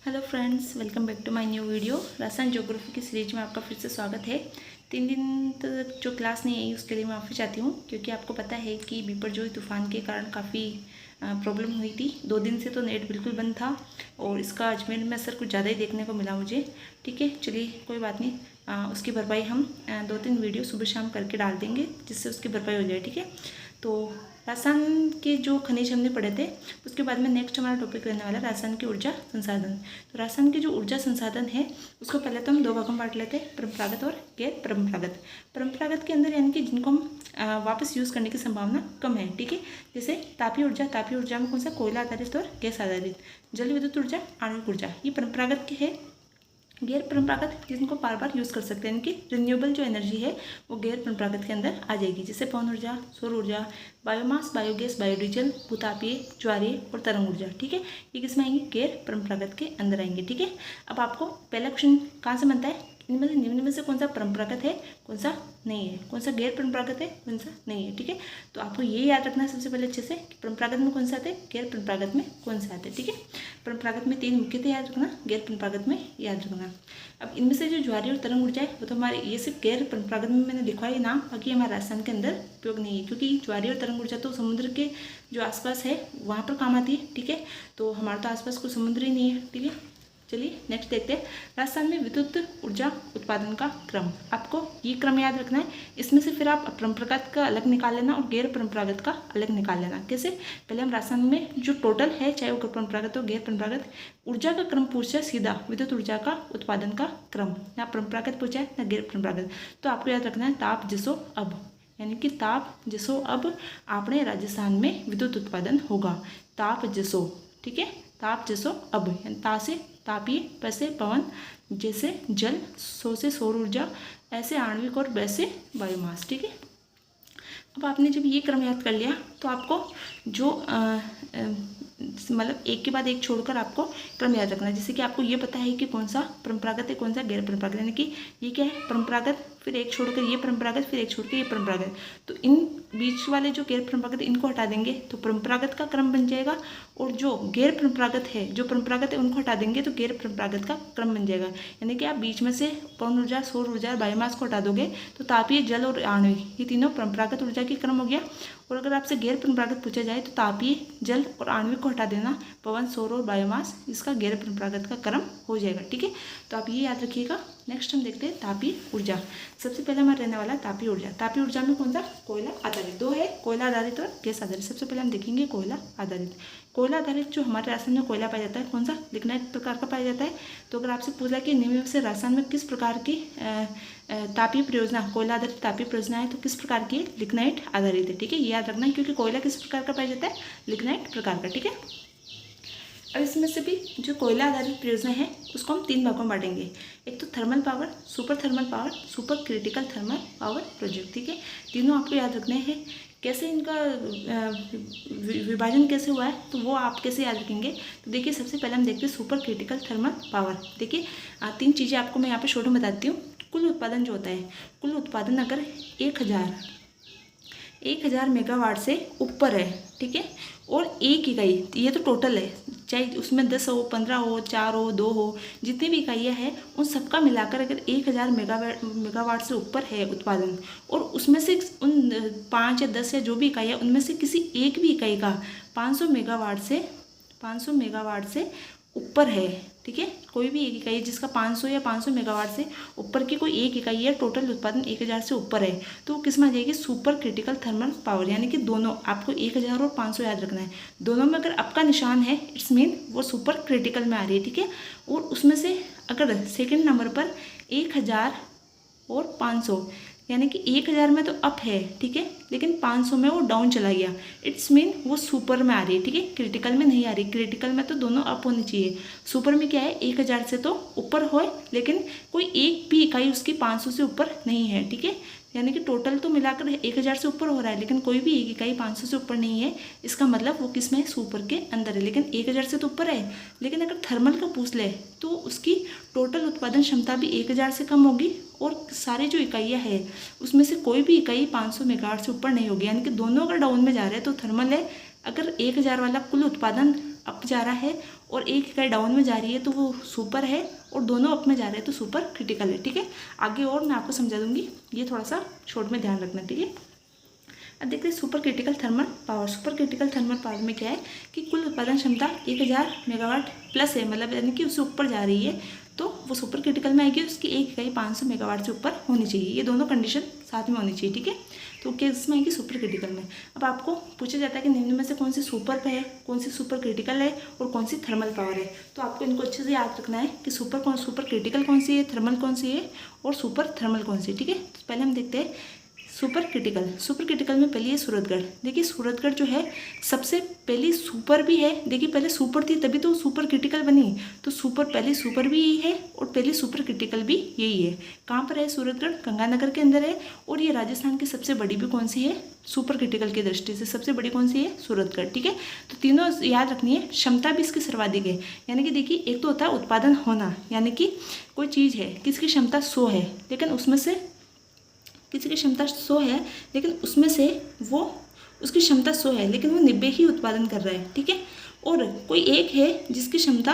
Hello friends, welcome back to my new video. Rajasthan geography की series में आपका फिर से स्वागत है। 3 दिन तक जो क्लास नहीं आई उसके लिए मैं माफ़ी चाहती हूँ, क्योंकि आपको पता है कि बिपरजोई तूफान के कारण काफ़ी प्रॉब्लम हुई थी। 2 दिन से तो नेट बिल्कुल बंद था और इसका अजमेर में असर कुछ ज़्यादा ही देखने को मिला मुझे। ठीक है, चलिए कोई बात नहीं, उसकी भरपाई हम 2-3 वीडियो सुबह शाम करके डाल देंगे, जिससे उसकी भरपाई हो जाए। ठीक है, तो राजस्थान के जो खनिज हमने पढ़े थे उसके बाद में नेक्स्ट हमारा टॉपिक रहने वाला है राजस्थान की ऊर्जा संसाधन। तो राजस्थान के जो ऊर्जा संसाधन है उसको पहले तो हम 2 भागों में बांट लेते हैं, परंपरागत और गैर परंपरागत। परंपरागत के अंदर यानी कि जिनको हम वापस यूज़ करने की संभावना कम है। ठीक है, जैसे तापीय ऊर्जा में कौन सा, कोयला आधारित और गैस आधारित। जल विद्युत ऊर्जा, आणविक ऊर्जा, ये परंपरागत के है। गैर परंपरागत जिनको बार बार यूज़ कर सकते हैं, इनकी रिन्यूएबल जो एनर्जी है वो गैर परंपरागत के अंदर आ जाएगी, जैसे पवन ऊर्जा, सौर ऊर्जा, बायोमास, बायोगैस, बायोडीजल, भूतापीय, ज्वारीय और तरंग ऊर्जा। ठीक है, ये किसमें आएंगे, गैर परंपरागत के अंदर आएंगे। ठीक है, अब आपको पहला क्वेश्चन कहाँ से बनता है, इनमें से निम्न में से कौन सा परंपरागत है, कौन सा नहीं है, कौन सा गैर परंपरागत है, कौन सा नहीं है। ठीक है, तो आपको ये याद रखना है सबसे पहले अच्छे से कि परंपरागत में कौन सा आता है, गैर परंपरागत में कौन सा आता है। ठीक है, परंपरागत में 3 मुख्यतः याद रखना, गैर परंपरागत में याद रखना। अब इनमें से जो ज्वारीय और तरंग ऊर्जा है वो तो हमारे ये सिर्फ गैर परंपरागत में मैंने लिखा है नाम, बाकी हमारे राजस्थान के अंदर उपयोग नहीं है, क्योंकि ज्वारीय और तरंग ऊर्जा तो समुद्र के जो आसपास है वहाँ पर काम आती है। ठीक है, तो हमारे तो आसपास कोई समुद्र ही नहीं है। ठीक है, चलिए नेक्स्ट देखते हैं, राजस्थान में विद्युत ऊर्जा उत्पादन का क्रम। आपको ये क्रम याद रखना है, इसमें से फिर आप परंपरागत का अलग निकाल लेना और गैर परंपरागत का अलग निकाल लेना। कैसे, पहले हम राजस्थान में जो टोटल है, चाहे वो परंपरागत हो गैर परंपरागत, ऊर्जा का क्रम पूछा है सीधा, विद्युत ऊर्जा का उत्पादन का क्रम, ना परंपरागत पूछा है ना गैर परंपरागत। तो आपको याद रखना है ताप जसो अब, यानी कि ताप जसो अब अपने राजस्थान में विद्युत उत्पादन होगा, ताप जसो। ठीक है, ताप जसो अब, यानी ता से तापीय, प से पवन, जैसे जल, सौ से सौर ऊर्जा, ऐसे आणविक और वैसे बायोमास। ठीक है, अब आपने जब ये क्रम याद कर लिया तो आपको जो मतलब एक के बाद एक छोड़कर आपको क्रम याद रखना है। जैसे कि आपको ये पता है कि कौन सा परंपरागत है, कौन सा गैर परंपरागत, यानी कि ये क्या है, परंपरागत, फिर एक छोड़कर ये परंपरागत, फिर एक छोड़कर ये परंपरागत। तो इन बीच वाले जो गैर परंपरागत इनको हटा देंगे तो परंपरागत का क्रम बन जाएगा, और जो गैर परंपरागत है, जो परंपरागत है उनको हटा देंगे तो गैर परंपरागत का क्रम बन जाएगा। यानी कि आप बीच में से पवन ऊर्जा, सौर ऊर्जा और बायोमास को हटा दोगे तो तापीय, जल और आणविक, ये तीनों परंपरागत ऊर्जा के क्रम हो गया। और अगर आपसे गैर परंपरागत पूछा जाए तो तापीय, जल और आणविक को हटा देना, पवन, सौर और बायोमास, इसका गैर परंपरागत का क्रम हो जाएगा। ठीक है, तो आप ये याद रखिएगा। नेक्स्ट हम देखते हैं तापीय ऊर्जा। सबसे पहले हमारा रहने वाला तापीय ऊर्जा। तापीय ऊर्जा में कौन सा, कोयला आधारित। 2 है, कोयला आधारित और गैस आधारित। सबसे पहले हम देखेंगे कोयला आधारित। कोयला आधारित जो हमारे राजस्थान में कोयला पाया जाता है, कौन सा, लिग्नाइट प्रकार का पाया जाता है। तो अगर आपसे पूछा कि निम्न में से राजस्थान में किस प्रकार की तापीय परियोजना, कोयला आधारित तापीय परियोजना है, तो किस प्रकार की, लिग्नाइट आधारित है। ठीक है, ये याद रखना है, क्योंकि कोयला किस प्रकार का पाया जाता है, लिग्नाइट प्रकार का। ठीक है, अब इसमें से भी जो कोयला आधारित परियोजना है उसको हम 3 भागों में बांटेंगे। एक तो thermal power, super thermal power, super critical thermal power project. ठीक है, तीनों आपको याद रखने हैं। कैसे इनका विभाजन कैसे हुआ है तो वो आप कैसे याद रखेंगे। तो देखिए, सबसे पहले हम देखते हैं सुपर क्रिटिकल थर्मल पावर। देखिए 3 चीज़ें आपको मैं यहाँ पे शॉर्ट में बताती हूँ। कुल उत्पादन जो होता है, कुल उत्पादन अगर 1000 मेगावाट से ऊपर है, ठीक है, और एक इकाई, ये तो टोटल है, चाहे उसमें 10 हो, 15 हो, 4 हो, 2 हो, जितनी भी इकाइयाँ हैं उन सबका मिलाकर अगर 1000 मेगावाट से ऊपर है उत्पादन, और उसमें से उन 5 या 10 या जो भी इकाई है उनमें से किसी एक भी इकाई का 500 मेगावाट से ऊपर है, ठीक है, कोई भी एक इकाई जिसका 500 या 500 मेगावाट से ऊपर की कोई एक इकाई है, टोटल उत्पादन 1000 से ऊपर है, तो वो किस में आ जाएगी, सुपर क्रिटिकल थर्मल पावर। यानी कि दोनों आपको 1000 और 500 याद रखना है। दोनों में अगर अप का निशान है इट्स मीन वो सुपर क्रिटिकल में आ रही है। ठीक है, और उसमें से अगर सेकेंड नंबर पर 1000 और 500, यानी कि 1000 में तो अप है, ठीक है, लेकिन 500 में वो डाउन चला गया, इट्स मीन वो सुपर में आ रही है। ठीक है, क्रिटिकल में नहीं आ रही। क्रिटिकल में तो दोनों अप होनी चाहिए। सुपर में क्या है, 1000 से तो ऊपर हो, लेकिन कोई एक भी इकाई उसकी 500 से ऊपर नहीं है। ठीक है, यानी कि टोटल तो मिलाकर 1000 से ऊपर हो रहा है, लेकिन कोई भी एक इकाई 500 से ऊपर नहीं है। इसका मतलब वो किस में है, सुपर के अंदर है, लेकिन 1000 से तो ऊपर है। लेकिन अगर थर्मल का पूछ ले तो उसकी टोटल उत्पादन क्षमता भी 1000 से कम होगी, और सारी जो इकाइयाँ हैं उसमें से कोई भी इकाई 500 मेगावाट से ऊपर नहीं होगी। यानी कि दोनों अगर डाउन में जा रहे हैं तो थर्मल है, अगर 1000 वाला कुल उत्पादन अप जा रहा है और एक इकाई डाउन में जा रही है तो वो सुपर है, और दोनों अप में जा रहे हैं तो सुपर क्रिटिकल है। ठीक है, आगे और मैं आपको समझा दूंगी, ये थोड़ा सा शॉर्ट में ध्यान रखना। ठीक है, अब देखते हैं super critical thermal power. Super critical thermal power में क्या है कि कुल उत्पादन क्षमता 1000 मेगावाट प्लस है, मतलब यानी कि उससे ऊपर जा रही है तो वो सुपर क्रिटिकल में आएगी। उसकी एक इकाई 500 मेगावाट से ऊपर होनी चाहिए, ये दोनों कंडीशन साथ में होनी चाहिए। ठीक है, तो किस में आएगी? सुपर क्रिटिकल में। अब आपको पूछा जाता है कि निम्न में से कौन सी सुपर है, कौन सी सुपर क्रिटिकल है और कौन सी थर्मल पावर है। तो आपको इनको अच्छे से याद रखना है कि सुपर क्रिटिकल कौन सी है, थर्मल कौन सी है और सुपर थर्मल कौन सी। ठीक है, तो पहले हम देखते हैं सुपर क्रिटिकल में पहली है सूरतगढ़। देखिए सूरतगढ़ जो है सबसे पहली सुपर भी है। देखिए पहले सुपर थी तभी तो सुपर क्रिटिकल बनी, तो सुपर पहली सुपर भी यही है और पहली सुपर क्रिटिकल भी यही है। कहाँ पर है सूरतगढ़? गंगानगर के अंदर है। और ये राजस्थान की सबसे बड़ी भी कौन सी है? सुपर क्रिटिकल की दृष्टि से सबसे बड़ी कौन सी है? सूरतगढ़। ठीक है, तो तीनों याद रखनी है। क्षमता भी इसकी सर्वाधिक है, यानी कि देखिए एक तो होता है उत्पादन होना, यानी कि कोई चीज़ है किसकी क्षमता 100 है लेकिन उसमें से किसी की क्षमता 100 है लेकिन उसमें से वो उसकी क्षमता 100 है लेकिन वो 90 ही उत्पादन कर रहा है। ठीक है, और कोई एक है जिसकी क्षमता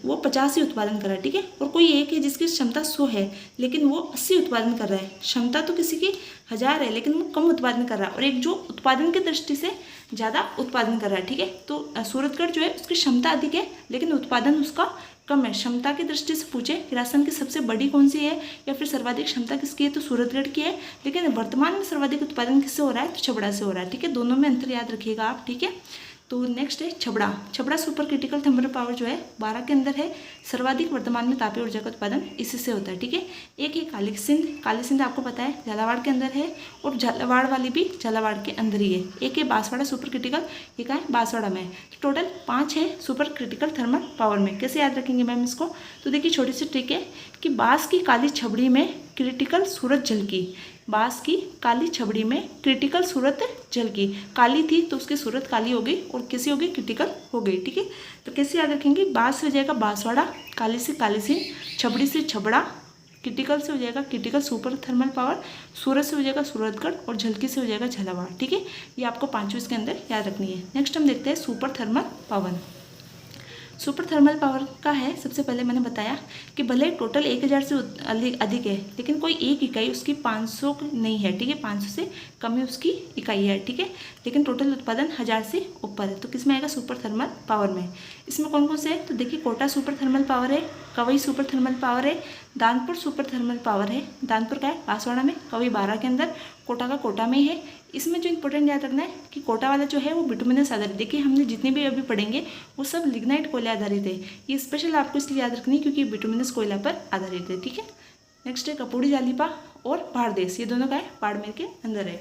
वो 50 ही उत्पादन कर रहा है। ठीक है, और कोई एक है जिसकी क्षमता 100 है लेकिन वो 80 उत्पादन कर रहा है। क्षमता तो किसी की 1000 है लेकिन वो कम उत्पादन कर रहा है, और एक जो उत्पादन की दृष्टि से ज़्यादा उत्पादन कर रहा है। ठीक है, तो सूरतगढ़ जो है उसकी क्षमता अधिक है लेकिन उत्पादन उसका कम है। क्षमता की दृष्टि से पूछे कि राजस्थान की सबसे बड़ी कौन सी है या फिर सर्वाधिक क्षमता किसकी है, तो सूरतगढ़ की है। लेकिन वर्तमान में सर्वाधिक उत्पादन किससे हो रहा है? तो छबड़ा से हो रहा है। ठीक है, दोनों में अंतर याद रखिएगा आप। ठीक है, तो नेक्स्ट है Chhabra super critical thermal power जो है 12 के अंदर है। सर्वाधिक वर्तमान में तापीय ऊर्जा का उत्पादन इसी से होता है। ठीक है, एक है काली सिंध आपको पता है झालावाड़ के अंदर है, और झालावाड़ वाली भी झालावाड़ के अंदर ही है। एक है बांसवाड़ा सुपर क्रिटिकल, ये कहाँ है? बांसवाड़ा में। तो टोटल 5 है सुपर क्रिटिकल थर्मल पावर में। कैसे याद रखेंगे मैम इसको? तो देखिए छोटी सी ट्रिक है कि बांस की काली छबड़ी में क्रिटिकल सूरत झलकी। बांस की काली छबड़ी में क्रिटिकल सूरत झलकी। काली थी तो उसकी सूरत काली हो गई और कैसी हो गई? क्रिटिकल हो गई। ठीक है, तो कैसे याद रखेंगे? बांस से हो जाएगा बांसवाड़ा, काली से छबड़ी से छबड़ा, क्रिटिकल से हो जाएगा क्रिटिकल सुपर थर्मल पावर, सूरत से हो जाएगा सूरतगढ़ और झलकी से हो जाएगा झालावाड़। ठीक है, ये आपको पांचों इसके अंदर याद रखनी है। नेक्स्ट हम देखते हैं super thermal power. Super thermal power का है, सबसे पहले मैंने बताया कि भले टोटल 1000 से अधिक है लेकिन कोई एक इकाई उसकी 500 नहीं है। ठीक है, 500 से कम ही उसकी इकाई है। ठीक है, लेकिन टोटल उत्पादन 1000 से ऊपर है। तो किस में आएगा? सुपर थर्मल पावर में। इसमें कौन कौन से है? तो देखिए कोटा सुपर थर्मल पावर है, कवई सुपर थर्मल पावर है, दानपुर सुपर थर्मल पावर है। दानपुर का है बांसवाड़ा में, कवई 12 के अंदर, कोटा का कोटा में है। इसमें जो इंपॉर्टेंट याद रखना है कि कोटा वाला जो है वो बिटुमिनस आधारित। देखिए हमने जितने भी अभी पढ़ेंगे वो सब लिग्नाइट कोयले आधारित है। ये स्पेशल आपको इसलिए याद रखनी है क्योंकि बिटुमिनस कोयला पर आधारित है। ठीक है, नेक्स्ट है कपूड़ी जालीपा और भारदेश, ये दोनों का है बाड़मेर के अंदर है।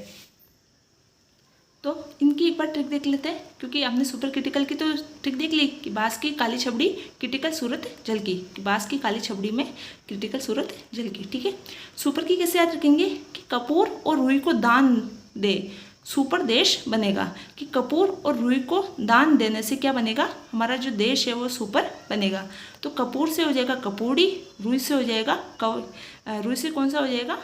तो इनकी एक बार ट्रिक देख लेते हैं, क्योंकि हमने सुपर क्रिटिकल की तो ट्रिक देख ली कि बांस की काली छबड़ी क्रिटिकल सूरत झलकी, बांस की काली छबड़ी में क्रिटिकल सूरत झलकी। ठीक है, सुपर की कैसे याद रखेंगे कि कपूर और रुई को दान दे सुपर देश बनेगा, कि कपूर और रुई को दान देने से क्या बनेगा? हमारा जो देश है वो सुपर बनेगा। तो कपूर से हो जाएगा कपूड़ी, रुई से हो जाएगा रुई से कौन सा हो जाएगा?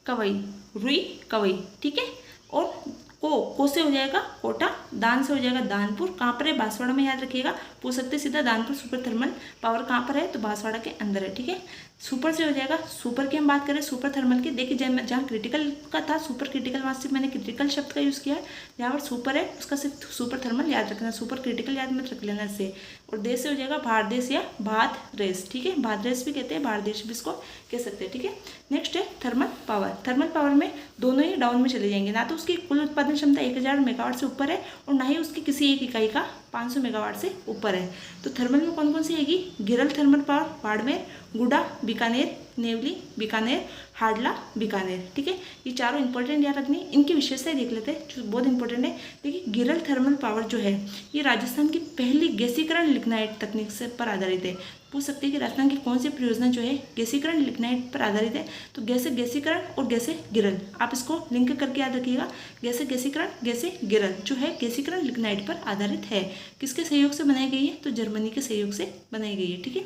कवई, रुई कवई। ठीक है, और को से हो जाएगा कोटा, दान से हो जाएगा दानपुर। कहाँ पर है? बांसवाड़ा में, याद रखिएगा। पूछ सकते सीधा दानपुर सुपर थर्मल पावर कहाँ पर है? तो बांसवाड़ा के अंदर है। ठीक है, सुपर से हो जाएगा, सुपर की हम बात करें सुपर थर्मल की, देखिए जहाँ क्रिटिकल का था सुपर क्रिटिकल वहाँ सिर्फ मैंने क्रिटिकल शब्द का यूज़ किया है। जहाँ पर सुपर है उसका सिर्फ सुपर थर्मल याद रखना, सुपर क्रिटिकल याद मत रख लेना इससे। और देश से हो जाएगा भारदेश या भादरेश। ठीक है, भादरेश भी कहते हैं, भारदेश भी इसको कह सकते हैं। ठीक है, नेक्स्ट है थर्मल पावर। थर्मल पावर में दोनों ही डाउन में चले जाएंगे, ना तो उसकी कुल उत्पादन क्षमता 1000 मेगावाट से ऊपर है और ना ही उसकी किसी एक इकाई का 500 मेगावाट से ऊपर है। तो थर्मल में कौन कौन सी आएगी? गिरल थर्मल पावर बाड़मेर, गुडा बीकानेर, नेवली बीकानेर, हाडला बीकानेर। ठीक है, ये चारों इंपॉर्टेंट याद रखनी। इनकी विशेषताएं देख लेते हैं जो बहुत इंपॉर्टेंट है। देखिए गिरल थर्मल पावर जो है ये राजस्थान की पहली गैसीकरण लिग्नाइट तकनीक से पर आधारित है। पूछ सकते हैं कि राजस्थान की कौन सी परियोजना जो है गैसीकरण लिग्नाइट पर आधारित है? तो गैसे गैसीकरण और गैसे गिरल, आप इसको लिंक करके याद रखिएगा। गैसे गैसीकरण गैसे गिरल जो है गैसीकरण लिग्नाइट पर आधारित है। किसके सहयोग से बनाई गई है? तो जर्मनी के सहयोग से बनाई गई है। ठीक है,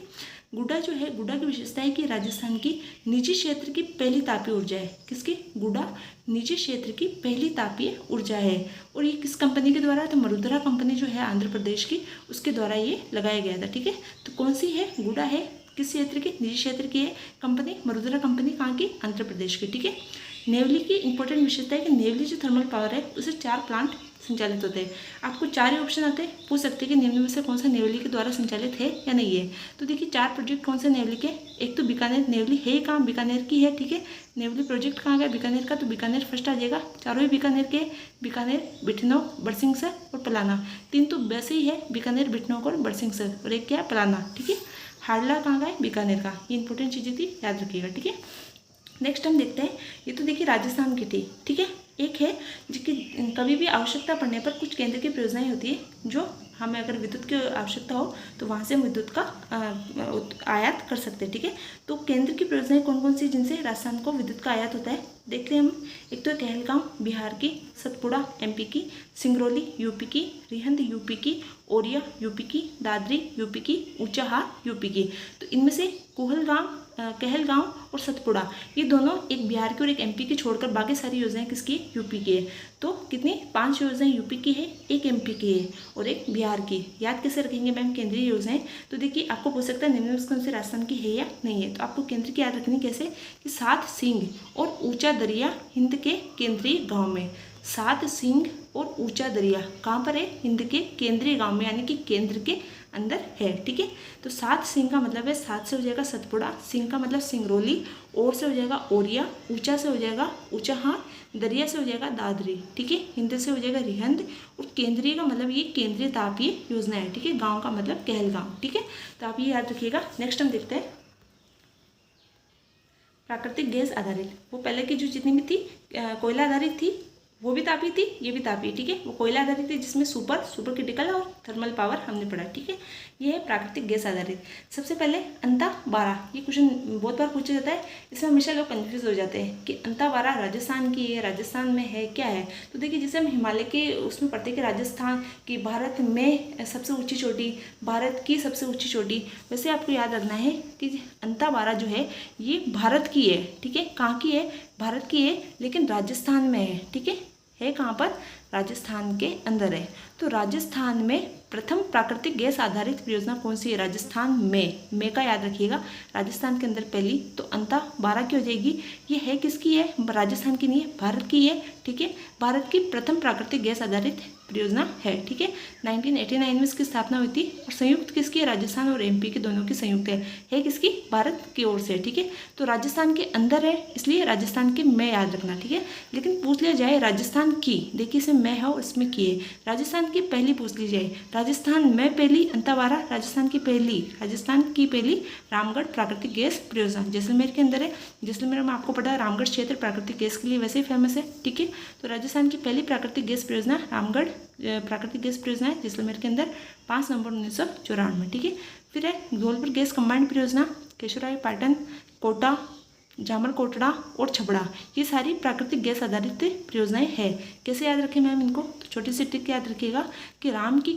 गुडा जो है, गुडा की विशेषता है कि राजस्थान की निजी क्षेत्र की पहली तापीय ऊर्जा है। किसकी? गुडा निजी क्षेत्र की पहली तापीय ऊर्जा है। और ये किस कंपनी के द्वारा? तो मरुधरा कंपनी जो है आंध्र प्रदेश की, उसके द्वारा ये लगाया गया था। ठीक है, तो कौन सी है? गुडा है। किस क्षेत्र की? निजी क्षेत्र की है कंपनी, मरुधरा कंपनी। कहाँ की? आंध्र प्रदेश की। ठीक है, नेवली की इंपॉर्टेंट विशेषता है कि नेवली जो थर्मल पावर है उसे 4 प्लांट संचालित होते हैं। आपको 4 ही ऑप्शन आते हैं, पूछ सकते हैं कि निम्न में से कौन सा नेवली के द्वारा संचालित है या नहीं है। तो देखिए 4 प्रोजेक्ट कौन से नेवली के? एक तो बीकानेर नेवली है कहाँ? बीकानेर की है। ठीक है, नेवली प्रोजेक्ट कहाँ गया? बीकानेर का, तो बीकानेर फर्स्ट आ जाएगा। चारों ही बीकानेर के, बीकानेर, बिठनौर, बरसिंहसर और पलाना। 3 तो वैसे ही है, बीकानेर, बिठनौर और बरसिंहसर, और एक क्या है? पलाना। ठीक है, हाड़ला कहाँ का है? बीकानेर का। ये इंपॉर्टेंट चीज़ें थी, याद रखिएगा। ठीक है, नेक्स्ट हम देखते हैं, ये तो देखिए राजस्थान की थी। ठीक है, एक है जिसकी कभी भी आवश्यकता पड़ने पर कुछ केंद्र की परियोजनाएं होती है जो हमें अगर विद्युत की आवश्यकता हो तो वहाँ से हम विद्युत का आयात कर सकते हैं। ठीक है, तो केंद्र की परियोजनाएं कौन कौन सी जिनसे राजस्थान को विद्युत का आयात होता है, देखते हैं हम। एक तो कहलगांव बिहार की, सतपुड़ा एमपी की, सिंगरौली यूपी की, रिहंद यूपी की, ओरिया यूपी की, दादरी यूपी की, ऊंचाहार यूपी की। तो इनमें से कहलगांव और सतपुड़ा ये दोनों, एक बिहार की और एक एमपी की छोड़कर बाकी सारी योजनाएं किसकी? यूपी की है। तो कितनी? 5 योजनाएं यूपी की है, एक एमपी की है और एक बिहार की। याद कैसे रखेंगे मैम केंद्रीय योजनाएं? तो देखिए आपको पूछ सकता है निम्न में कौन से राजस्थान की है या नहीं है। तो आपको केंद्र की याद रखनी कैसे? कि 7 सिंह और ऊंचा दरिया हिंद के केंद्रीय गाँव में। 7 सिंह और ऊंचा दरिया कहाँ पर है? हिंद के केंद्रीय गाँव में, यानी कि केंद्र के अंदर है। ठीक है, तो 7 सिंह का मतलब है 7 से हो जाएगा सतपुड़ा, सिंह का मतलब सिंगरौली, और से हो जाएगा ओरिया, ऊंचा से हो जाएगा ऊंचाहार, दरिया से हो जाएगा दादरी। ठीक है, हिंद से हो जाएगा रिहंद, और केंद्रीय का मतलब ये केंद्रीय तापीय योजना है। ठीक है, गाँव का मतलब कहलगांव। ठीक है, तो आप ये याद रखिएगा। नेक्स्ट हम देखते हैं प्राकृतिक गैस आधारित। वो पहले की जो जितनी भी थी कोयला आधारित थी, वो भी तापी थी, ये भी तापी। ठीक है, वो कोयला आधारित थी जिसमें सुपर क्रिटिकल और थर्मल पावर हमने पढ़ा। ठीक है, ये है प्राकृतिक गैस आधारित। सबसे पहले अंता 12, ये क्वेश्चन बहुत बार पूछा जाता है, इसमें हमेशा लोग कंफ्यूज हो जाते हैं कि अंता 12 राजस्थान की है, राजस्थान में है, क्या है। तो देखिए जैसे हम हिमालय के उसमें पढ़ते हैं कि राजस्थान की भारत में सबसे ऊँची चोटी, भारत की सबसे ऊँची चोटी, वैसे आपको याद रखना है कि अंता 12 जो है ये भारत की है। ठीक है, कहाँ की है? भारत की है, लेकिन राजस्थान में है। ठीक है कहाँ पर? राजस्थान के अंदर है। तो राजस्थान में प्रथम प्राकृतिक गैस आधारित परियोजना कौन सी है? राजस्थान में का याद रखिएगा। राजस्थान के अंदर पहली, तो अंता 12 की हो जाएगी। ये है किसकी है? राजस्थान की नहीं है, भारत की है। ठीक है, भारत की प्रथम प्राकृतिक गैस आधारित परियोजना है। ठीक है, 1989 में इसकी स्थापना हुई थी, और संयुक्त किसकी है? राजस्थान और एमपी के दोनों की संयुक्त है किसकी? भारत की ओर से। ठीक है, तो राजस्थान के अंदर है, इसलिए राजस्थान के में याद रखना। ठीक है, लेकिन पूछ लिया जाए राजस्थान की, देखिए इसमें मैं है और इसमें की है, राजस्थान की पहली पूछ ली जाए, राजस्थान में पहली अंता 12, राजस्थान की पहली रामगढ़ प्राकृतिक गैस परियोजना जैसलमेर के अंदर है। जैसलमेर में आपको पता है रामगढ़ क्षेत्र प्राकृतिक गैस के लिए वैसे ही फेमस है। ठीक है, तो राजस्थान की पहली प्राकृतिक गैस परियोजना रामगढ़ प्राकृतिक गैस परियोजना है जैसलमेर के अंदर, 5 नवंबर 1994। ठीक है, फिर है धौलपुर गैस कंबाइंड परियोजना, केशोराय पाटन, कोटा, जामर कोटड़ा और छबड़ा, ये सारी प्राकृतिक गैस आधारित परियोजनाएं हैं। कैसे याद रखें मैम इनको? तो छोटी सी ट्रिक याद रखिएगा कि राम के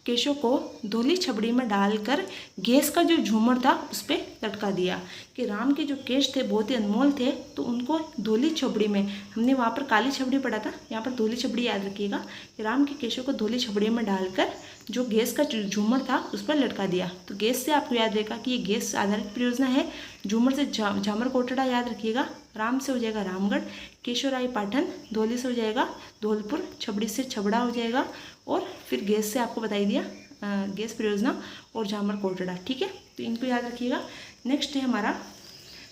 केशों को धोली छबड़ी में डालकर गैस का जो झूमर था उस पर लटका दिया। कि राम के जो केश थे बहुत ही अनमोल थे, तो उनको धोली छबड़ी में, हमने वहाँ पर काली छबड़ी पढ़ा था, यहाँ पर धोली छबड़ी याद रखिएगा। कि राम के केशों को धोली छबड़ी में डालकर जो गैस का झूमर था उस पर लटका दिया। तो गैस से आपको याद रहेगा कि ये गैस आधारित परियोजना है। झूमर से झामर कोटड़ा याद रखिएगा। राम से हो जाएगा रामगढ़, केशोराय पाटन, धौली से हो जाएगा धौलपुर, छबड़ी से छबड़ा हो जाएगा, और फिर गैस से आपको बताई दिया गैस परियोजना और झामर कोटड़ा। ठीक है, तो इनको याद रखिएगा। नेक्स्ट है हमारा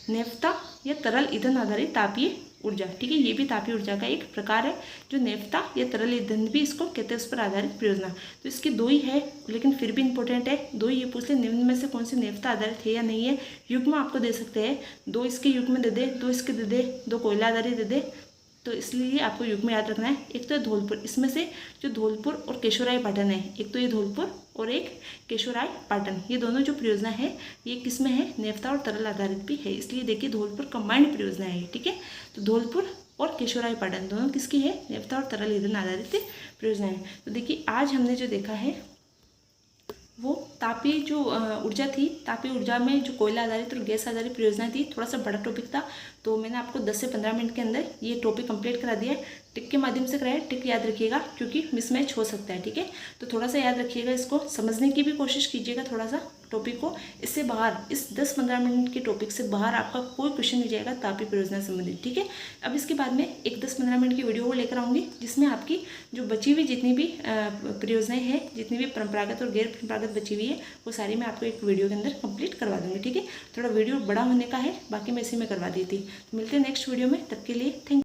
नेफ्ता या तरल ईंधन आधारित तापीय ऊर्जा। ठीक है, ये भी तापीय ऊर्जा का एक प्रकार है। जो नेफ्ता या तरल ईंधन भी इसको कहते हैं, उस पर आधारित परियोजना। तो इसकी 2 ही है, लेकिन फिर भी इंपॉर्टेंट है। 2 ही ये पूछ ले निम्न में से कौन सी नेफ्ता आधारित है या नहीं है। युग्म आपको दे सकते हैं, 2 इसके युग्म दे दे, 2 इसके दे दे, 2 कोयला आधारित दे दे, तो इसलिए आपको युग्म याद रखना है। एक तो है धौलपुर, इसमें से जो धौलपुर और केशोराय पाटन है, एक तो ये धौलपुर और एक केशोराय पाटन, ये दोनों जो परियोजना है ये किस में है? नेफ्ता और तरल आधारित भी है, इसलिए देखिए धौलपुर कंबाइंड परियोजना है। ठीक है, तो धौलपुर और केशोराय पाटन दोनों किसकी है? नेफ्ता और तरल ईंधन आधारित परियोजना है। तो देखिए आज हमने जो देखा है वो तापीय जो ऊर्जा थी, तापीय ऊर्जा में जो कोयला आधारित और गैस आधारित परियोजनाएं थी, थोड़ा सा बड़ा टॉपिक था, तो मैंने आपको 10 से 15 मिनट के अंदर ये टॉपिक कंप्लीट करा दिया है। टिक के माध्यम से कराया, टिक याद रखिएगा क्योंकि मिसमैच हो सकता है, ठीक है। तो थोड़ा सा याद रखिएगा, इसको समझने की भी कोशिश कीजिएगा थोड़ा सा टॉपिक को। इससे बाहर, इस 10-15 मिनट के टॉपिक से बाहर आपका कोई क्वेश्चन नहीं जाएगा तापीय परियोजना से संबंधित, ठीक है। अब इसके बाद में एक 10-15 मिनट की वीडियो को लेकर आऊँगी जिसमें आपकी जो बची हुई जितनी भी परियोजनाएं हैं, जितनी भी परंपरागत और गैर परंपरागत बची हुई है, वो सारी मैं आपको एक वीडियो के अंदर कंप्लीट करवा दूँगी, ठीक है। थोड़ा वीडियो बड़ा होने का है, बाकी मैं इसी में करवा दी थी। मिलते हैं नेक्स्ट वीडियो में, तब के लिए थैंक यू।